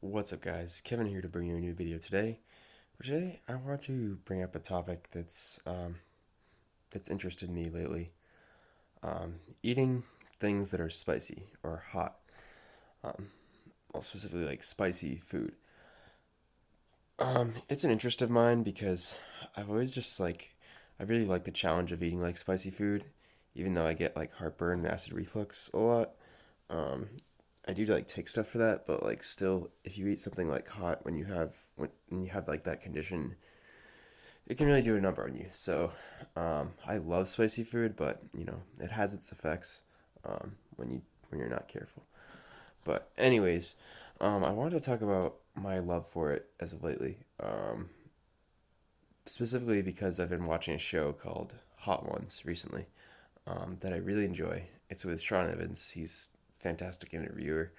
What's up, guys? Kevin here to bring you a new video today. Today, I want to bring up a topic that's interested me lately. Eating things that are spicy or hot. Um, well, specifically like spicy food. It's an interest of mine because I've always just I really like the challenge of eating like spicy food, even though I get like heartburn and acid reflux a lot. Um, I do like take stuff for that, but like still, if you eat something like hot when you have like that condition, it can really do a number on you. So, I love spicy food, but it has its effects when you're not careful. But anyways, I wanted to talk about my love for it as of lately. Specifically because I've been watching a show called Hot Ones recently, that I really enjoy. It's with Sean Evans. He's a fantastic interviewer.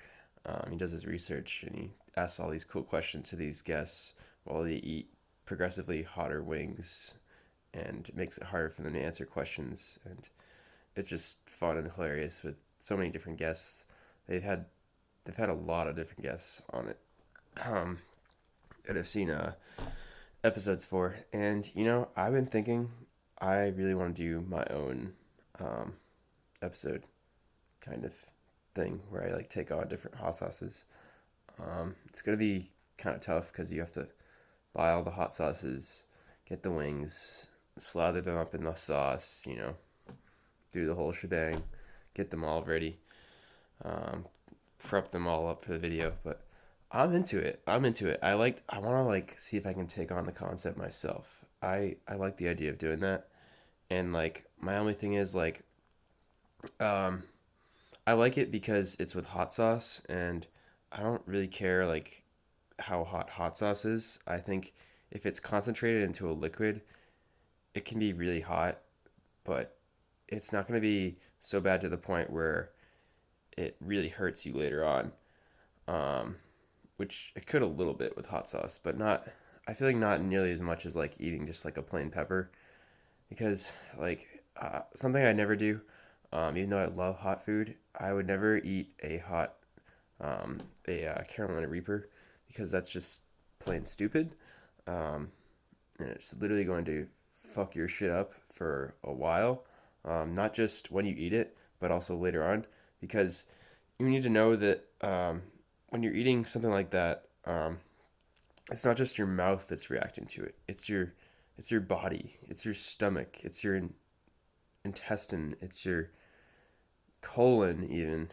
He does his research and he asks all these cool questions to these guests while they eat progressively hotter wings, and it makes it harder for them to answer questions. And it's just fun and hilarious with so many different guests. They've had they've had a lot of different guests on it, um, that I've seen episodes for. And I've been thinking I really want to do my own um, episode kind of thing where I like take on different hot sauces. It's gonna be kind of tough because you have to buy all the hot sauces, get the wings, slather them up in the sauce, do the whole shebang, get them all ready, um, prep them all up for the video. But I'm into it. I'm into it. I want to like see if I can take on the concept myself. I like the idea of doing that. And like my only thing is um, I like it because it's with hot sauce, and I don't really care like how hot sauce is. I think if it's concentrated into a liquid, it can be really hot, but it's not going to be so bad to the point where it really hurts you later on. Um, which it could a little bit with hot sauce, but not. I feel like not nearly as much as like eating just like a plain pepper, because something I never do. Even though I love hot food, I would never eat a Carolina Reaper, because that's just plain stupid. Um, and it's literally going to fuck your shit up for a while. Not just when you eat it, but also later on, because you need to know that when you're eating something like that, it's not just your mouth that's reacting to it. It's your body. It's your stomach. It's your intestine. It's your colon even.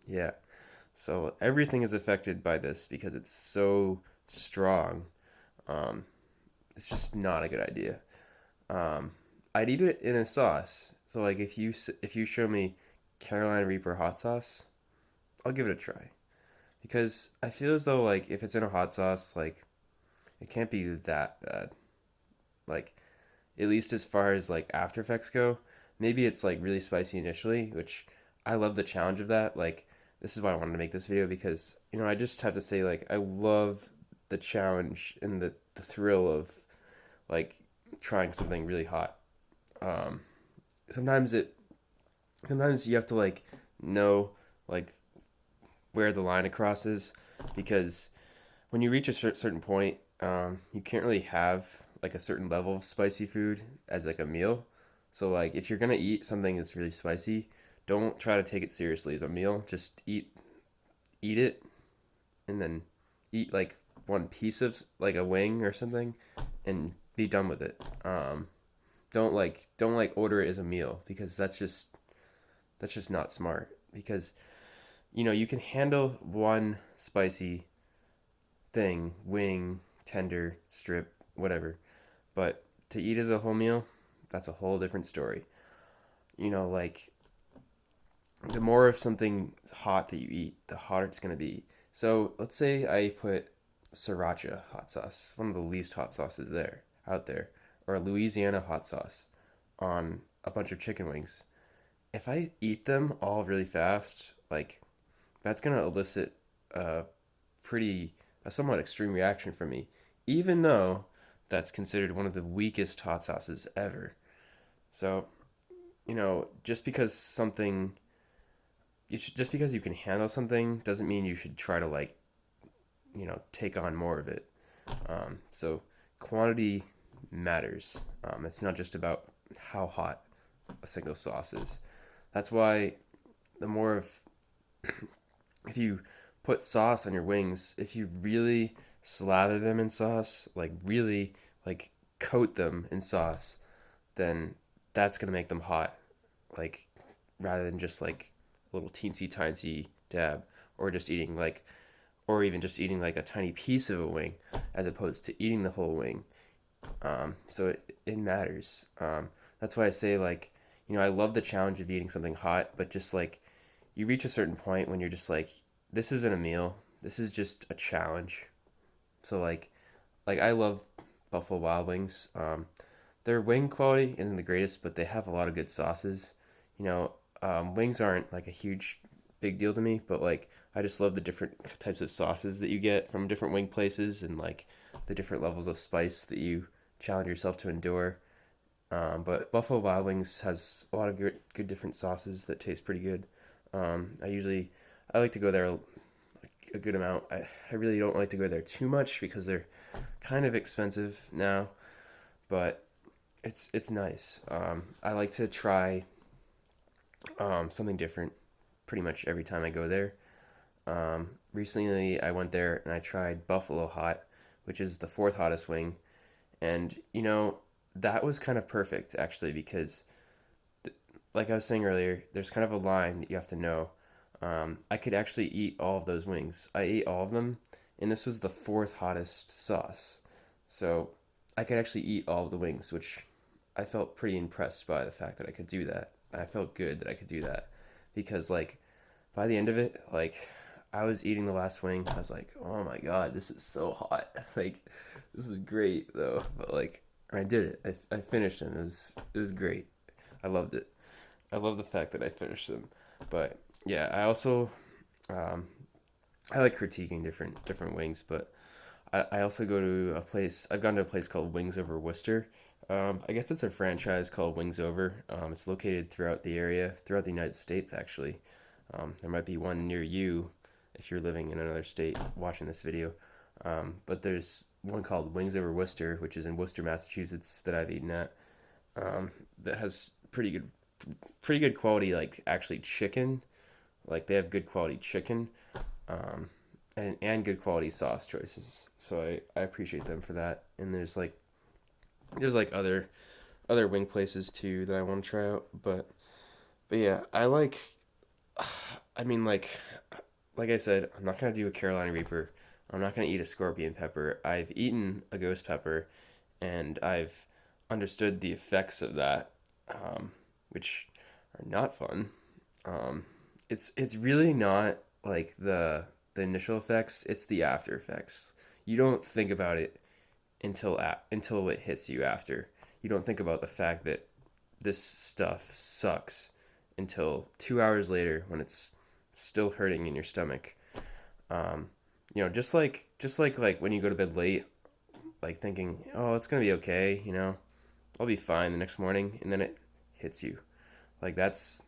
Yeah. So everything is affected by this because it's so strong. Um, it's just not a good idea. Um, I'd eat it in a sauce. So like if you show me Carolina Reaper hot sauce, I'll give it a try, because I feel as though like if it's in a hot sauce, like it can't be that bad. Like at least as far as like after effects go, maybe it's like really spicy initially, which I love the challenge of that. Like this is why I wanted to make this video, because I just have to say like I love the challenge and the thrill of like trying something really hot. Um, sometimes it sometimes you have to like know like where the line across is, because when you reach a certain point, you can't really have like a certain level of spicy food as like a meal. So like if you're gonna eat something that's really spicy, don't try to take it seriously as a meal. Just eat it, and then eat like one piece of like a wing or something, and be done with it. Don't like order it as a meal, because that's just not smart, because you can handle one spicy thing, wing, tender, strip, whatever. But to eat as a whole meal, that's a whole different story. Like the more of something hot that you eat, the hotter it's going to be. So let's say I put sriracha hot sauce, one of the least hot sauces out there, or Louisiana hot sauce on a bunch of chicken wings. If I eat them all really fast, like that's going to elicit a pretty a somewhat extreme reaction from me, even though that's considered one of the weakest hot sauces ever. So, just because just because you can handle something doesn't mean you should try to like take on more of it. So quantity matters. It's not just about how hot a single sauce is. That's why the more of if you put sauce on your wings, if you really slather them in sauce, like really like coat them in sauce, then that's gonna make them hot. Like rather than just like a little teensy tiny dab, or just eating like, or even just eating like a tiny piece of a wing, as opposed to eating the whole wing. So it matters. That's why I say like, I love the challenge of eating something hot, but just like you reach a certain point when you're just like, this isn't a meal. This is just a challenge. So like I love Buffalo Wild Wings. Their wing quality isn't the greatest, but they have a lot of good sauces. You know, wings aren't like a huge big deal to me, but like I just love the different types of sauces that you get from different wing places, and like the different levels of spice that you challenge yourself to endure. But Buffalo Wild Wings has a lot of good different sauces that taste pretty good. I like to go there a good amount. I really don't like to go there too much because they're kind of expensive now, but it's nice. I like to try something different pretty much every time I go there. Recently, I went there and I tried Buffalo Hot, which is the fourth hottest wing, and that was kind of perfect actually because, like I was saying earlier, there's kind of a line that you have to know. I could actually eat all of those wings. I ate all of them, and this was the fourth hottest sauce. So I could actually eat all of the wings, which I felt pretty impressed by the fact that I could do that. I felt good that I could do that because, like, by the end of it, like, I was eating the last wing. I was like, oh my God, this is so hot. Like, this is great, though. But, like, I did it. I finished them. It was great. I loved it. I love the fact that I finished them. But yeah, I also um, I like critiquing different wings, but I also go to a place. I've gone to a place called Wings Over Worcester. I guess it's a franchise called Wings Over. It's located throughout the area, throughout the United States, actually. There might be one near you if you're living in another state watching this video. But there's one called Wings Over Worcester, which is in Worcester, Massachusetts, that I've eaten at. That has pretty good quality, like actually chicken. Like they have good quality chicken, um, and good quality sauce choices. So I appreciate them for that. And there's like other wing places too that I want to try out. But yeah, I like. I mean like I said, I'm not gonna do a Carolina Reaper. I'm not gonna eat a scorpion pepper. I've eaten a ghost pepper, and I've understood the effects of that, um, which are not fun. Um, it's really not like the initial effects. It's the after effects. You don't think about it until it hits you after. You don't think about the fact that this stuff sucks until 2 hours later when it's still hurting in your stomach. Um, just like when you go to bed late, like thinking, oh, it's gonna be okay. I'll be fine the next morning, and then it hits you. Like that's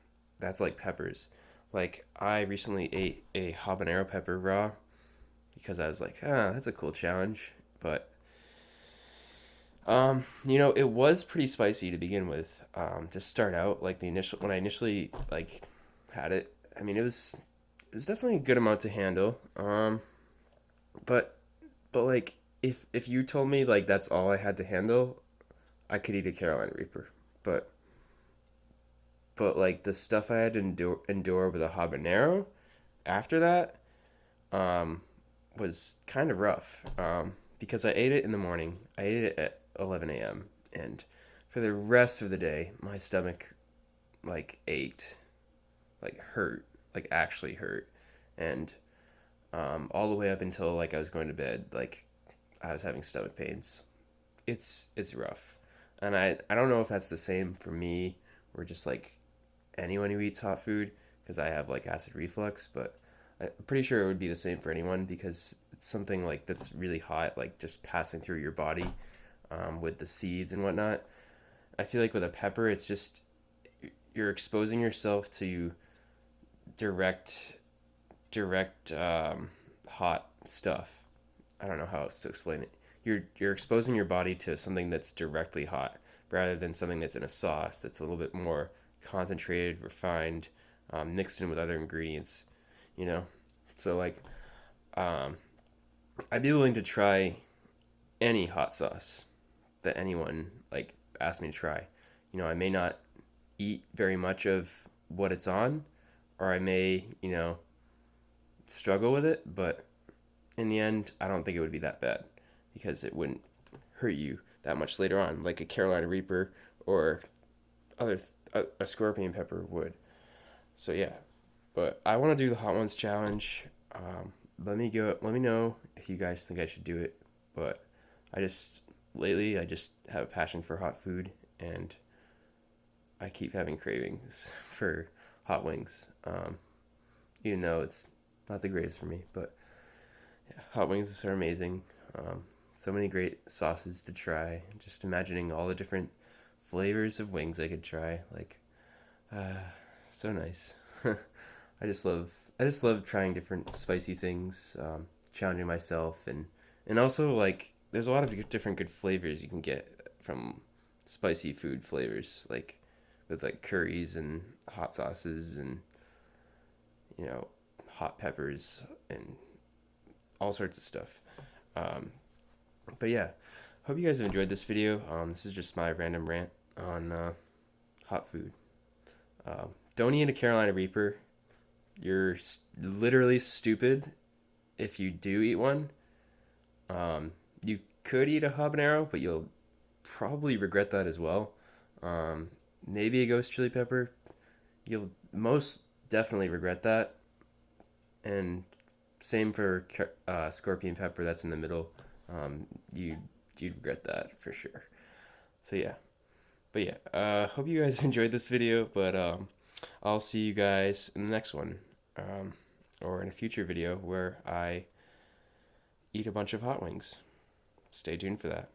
like peppers. Like I recently ate a habanero pepper raw because I was like, that's a cool challenge. But it was pretty spicy to begin with. To start out, like the initial when I initially like had it, I mean it was definitely a good amount to handle. But like if you told me like that's all I had to handle, I could eat a Carolina Reaper. But like the stuff I had to endure with a habanero after that, um, was kind of rough. Because I ate it in the morning. I ate it at 11 a.m. and for the rest of the day, my stomach like ached, like hurt, like actually hurt, and all the way up until like I was going to bed, like I was having stomach pains. It's rough, and I don't know if that's the same for me or just like anyone who eats hot food because I have like acid reflux, but I'm pretty sure it would be the same for anyone because it's something like that's really hot, like just passing through your body, with the seeds and whatnot. I feel like with a pepper, it's just you're exposing yourself to direct hot stuff. I don't know how else to explain it. You're exposing your body to something that's directly hot rather than something that's in a sauce that's a little bit more concentrated, refined, mixed in with other ingredients. You know, so like um, I'd be willing to try any hot sauce that anyone like asks me to try. I may not eat very much of what it's on, or I may struggle with it, but in the end, I don't think it would be that bad because it wouldn't hurt you that much later on, like a Carolina Reaper or other a scorpion pepper would. So yeah, but I want to do the hot ones challenge. Let me go. Let me know if you guys think I should do it. But I just lately I just have a passion for hot food, and I keep having cravings for hot wings. Even though it's not the greatest for me, but yeah, hot wings are amazing. Um, so many great sauces to try. Just imagining all the different flavors of wings I could try. Like, uh, so nice. I just love trying different spicy things, challenging myself, and also like there's a lot of different good flavors you can get from spicy food flavors, like with like curries and hot sauces and you know hot peppers and all sorts of stuff. Um, but yeah, hope you guys have enjoyed this video. This is just my random rant on hot food. Don't eat a Carolina Reaper. You're literally stupid if you do eat one. You could eat a habanero, but you'll probably regret that as well. Um, Maybe a ghost chili pepper. You'll most definitely regret that. And same for scorpion pepper. That's in the middle. Um, you you'd regret that for sure. So yeah, but yeah. Hope you guys enjoyed this video. But I'll see you guys in the next one, um, or in a future video where I eat a bunch of hot wings. Stay tuned for that.